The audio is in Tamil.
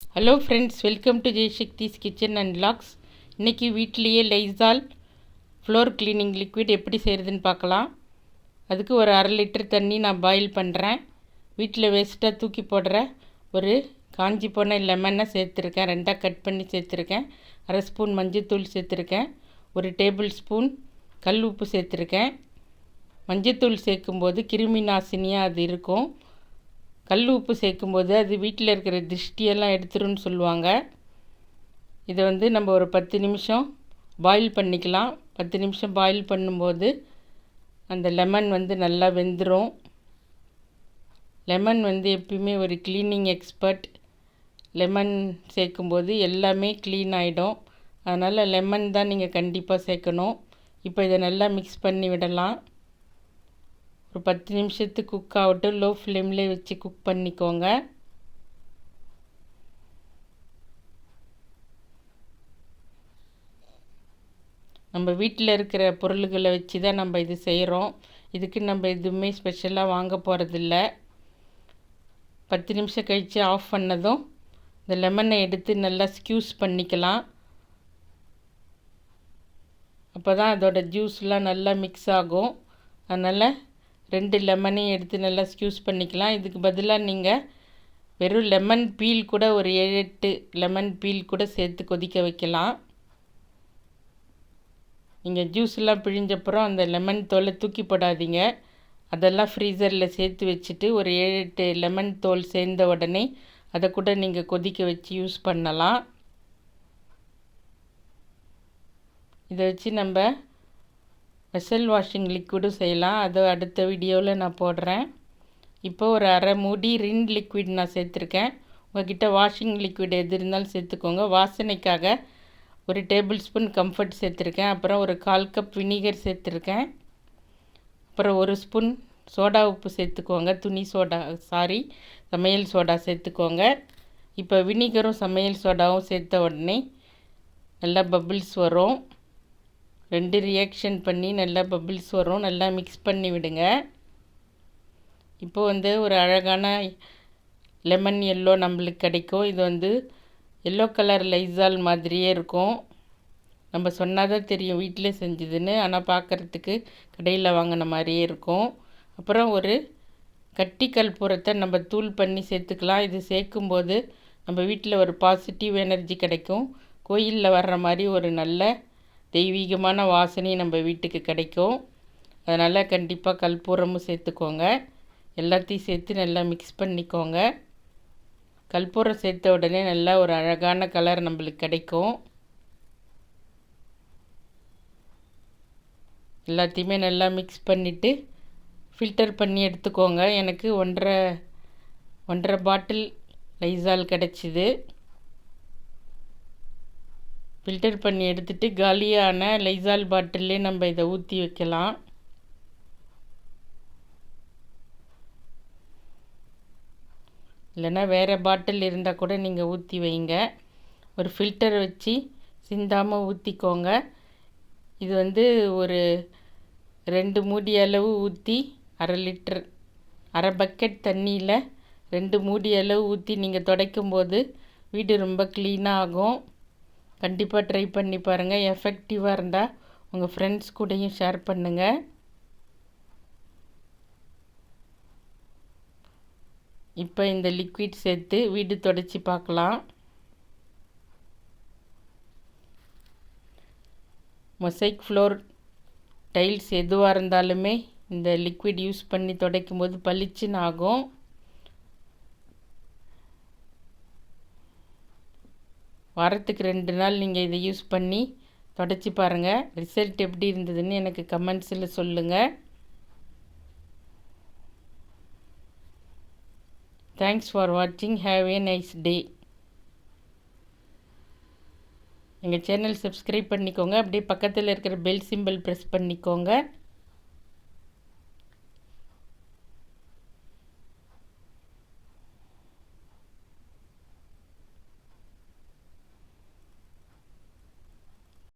Hello friends, welcome to Jaishakti's kitchen and vlogs. இன்றைக்கி வீட்லேயே லைசால் ஃப்ளோர் க்ளீனிங் லிக்விட் எப்படி செய்கிறதுன்னு பார்க்கலாம். அதுக்கு ஒரு 1/2 லிட்டர் தண்ணி நான் பாயில் பண்ணுறேன். வீட்டில் வேஸ்ட்டாக தூக்கி போடுற ஒரு காஞ்சி போன லெமனை சேர்த்துருக்கேன், 2ஆக கட் பண்ணி சேர்த்துருக்கேன். 1/2 ஸ்பூன் மஞ்சத்தூள் சேர்த்துருக்கேன். 1 டேபிள் ஸ்பூன் கல் உப்பு சேர்த்துருக்கேன். மஞ்சத்தூள் சேர்க்கும்போது கிருமி நாசினியாக அது இருக்கும். கல் உப்பு சேர்க்கும்போது அது வீட்டில் இருக்கிற திருஷ்டியெல்லாம் எடுத்துருன்னு சொல்லுவாங்க. இதை நம்ம ஒரு 10 நிமிஷம் பாயில் பண்ணிக்கலாம். 10 நிமிஷம் பாயில் பண்ணும்போது அந்த லெமன் நல்லா வெந்துடும். லெமன் எப்பயுமே ஒரு க்ளீனிங் எக்ஸ்பர்ட். லெமன் சேர்க்கும்போது எல்லாமே க்ளீன் ஆகிடும். அதனால் லெமன் தான் நீங்கள் கண்டிப்பாக சேர்க்கணும். இப்போ இதை நல்லா மிக்ஸ் பண்ணி விடலாம். ஒரு 10 நிமிஷத்துக்கு குக் ஆகட்டும். லோ ஃப்ளேம்லேயே வச்சு குக் பண்ணிக்கோங்க. நம்ம வீட்டில் இருக்கிற பொருள்களை வச்சு தான் நம்ம இது செய்கிறோம். இதுக்கு நம்ம எதுவுமே ஸ்பெஷலாக வாங்க போகிறதில்ல. 10 நிமிஷம் கழித்து ஆஃப் பண்ணதும் இந்த லெமனை எடுத்து நல்லா ஸ்க்யூஸ் பண்ணிக்கலாம். அப்போ தான் அதோட ஜூஸ்லாம் நல்லா மிக்ஸ் ஆகும். அதனால் 2 லெமனையும் எடுத்து நல்லா ஸ்க்யூஸ் பண்ணிக்கலாம். இதுக்கு பதிலாக நீங்கள் வெறும் லெமன் பீல் கூட ஒரு 7-8 லெமன் பீல் கூட சேர்த்து கொதிக்க வைக்கலாம். நீங்கள் ஜூஸ்லாம் பிழிஞ்சப்புறம் அந்த லெமன் தோலை தூக்கி போடாதீங்க. அதெல்லாம் ஃப்ரீசரில் சேர்த்து வச்சுட்டு ஒரு 7-8 லெமன் தோல் சேர்ந்த உடனே அதை கூட நீங்கள் கொதிக்க வச்சு யூஸ் பண்ணலாம். இதை வச்சு நம்ம வெசல் வாஷிங் லிக்விடும் செய்யலாம். அதை அடுத்த வீடியோவில் நான் போடுறேன். இப்போ ஒரு 1/2 மூடி ரின் லிக்விட் நான் சேர்த்துருக்கேன். உங்கள்கிட்ட வாஷிங் லிக்விட் எது இருந்தாலும் சேர்த்துக்கோங்க. வாசனைக்காக ஒரு டேபிள் ஸ்பூன் கம்ஃபர்ட் சேர்த்துருக்கேன். அப்புறம் ஒரு 1/4 கப் வினிகர் சேர்த்துருக்கேன். அப்புறம் 1 ஸ்பூன் சோடா உப்பு சேர்த்துக்கோங்க. சமையல் சோடா சேர்த்துக்கோங்க. இப்போ வினிகரும் சமையல் சோடாவும் சேர்த்த உடனே நல்லா பபிள்ஸ் வரும். 2 ரியாக்ஷன் பண்ணி நல்லா பபிள்ஸ் வரும். நல்லா மிக்ஸ் பண்ணி விடுங்க. இப்போது ஒரு அழகான லெமன் எல்லோ நம்மளுக்கு கிடைக்கும். இது எல்லோ கலர் லைசால் மாதிரியே இருக்கும். நம்ம சொன்னால் தான் தெரியும் வீட்டிலே செஞ்சதுன்னு. ஆனால் பார்க்குறதுக்கு கடையில் வாங்கின மாதிரியே இருக்கும். அப்புறம் ஒரு கட்டி கற்பூரத்தை நம்ம தூள் பண்ணி சேர்த்துக்கலாம். இது சேர்க்கும்போது நம்ம வீட்டில் ஒரு பாசிட்டிவ் எனர்ஜி கிடைக்கும். கோயிலில் வர்ற மாதிரி ஒரு நல்ல தெய்வீகமான வாசனை நம்ம வீட்டுக்கு கிடைக்கும். அதனால் கண்டிப்பாக கற்பூரமும் சேர்த்துக்கோங்க. எல்லாத்தையும் சேர்த்து நல்லா மிக்ஸ் பண்ணிக்கோங்க. கற்பூரம் சேர்த்த உடனே நல்லா ஒரு அழகான கலர் நம்மளுக்கு கிடைக்கும். எல்லாத்தையுமே நல்லா மிக்ஸ் பண்ணிவிட்டு ஃபில்டர் பண்ணி எடுத்துக்கோங்க. எனக்கு 1.5 பாட்டில் லைசால் கிடச்சிது. ஃபில்டர் பண்ணி எடுத்துகிட்டு காலியான லைசால் பாட்டிலே நம்ம இதை ஊற்றி வைக்கலாம். இல்லைன்னா வேறு பாட்டில் இருந்தால் கூட நீங்கள் ஊற்றி வைங்க. ஒரு ஃபில்டர் வச்சு சிந்தாமல் ஊற்றிக்கோங்க. இது ஒரு 2 மூடி அளவு ஊற்றி 1/2 லிட்டர் 1/2 பக்கெட் தண்ணியில் 2 மூடி அளவு ஊற்றி நீங்கள் துடைக்கும்போது வீடு ரொம்ப க்ளீனாக ஆகும். கண்டிப்பாக ட்ரை பண்ணி பாருங்கள். எஃபெக்டிவாக இருந்தால் உங்கள் ஃப்ரெண்ட்ஸ் கூடயும் ஷேர் பண்ணுங்கள். இப்போ இந்த லிக்விட் சேர்த்து வீடு துடைச்சி பார்க்கலாம். மொசைக் ஃப்ளோர் டைல்ஸ் எதுவாக இருந்தாலுமே இந்த லிக்விட் யூஸ் பண்ணி துடைக்கும் போது பளிச்சுன்னு ஆகும். வாரத்துக்கு 2 நாள் நீங்கள் இதை யூஸ் பண்ணி தொடச்சி பாருங்கள். ரிசல்ட் எப்படி இருந்ததுன்னு எனக்கு கமெண்ட்ஸில் சொல்லுங்கள். தேங்க்ஸ் ஃபார் வாட்சிங். Have a nice day. எங்கள் சேனல் சப்ஸ்கிரைப் பண்ணிக்கோங்க. அப்படியே பக்கத்தில் இருக்கிற பெல் சிம்பிள் ப்ரெஸ் பண்ணிக்கோங்க.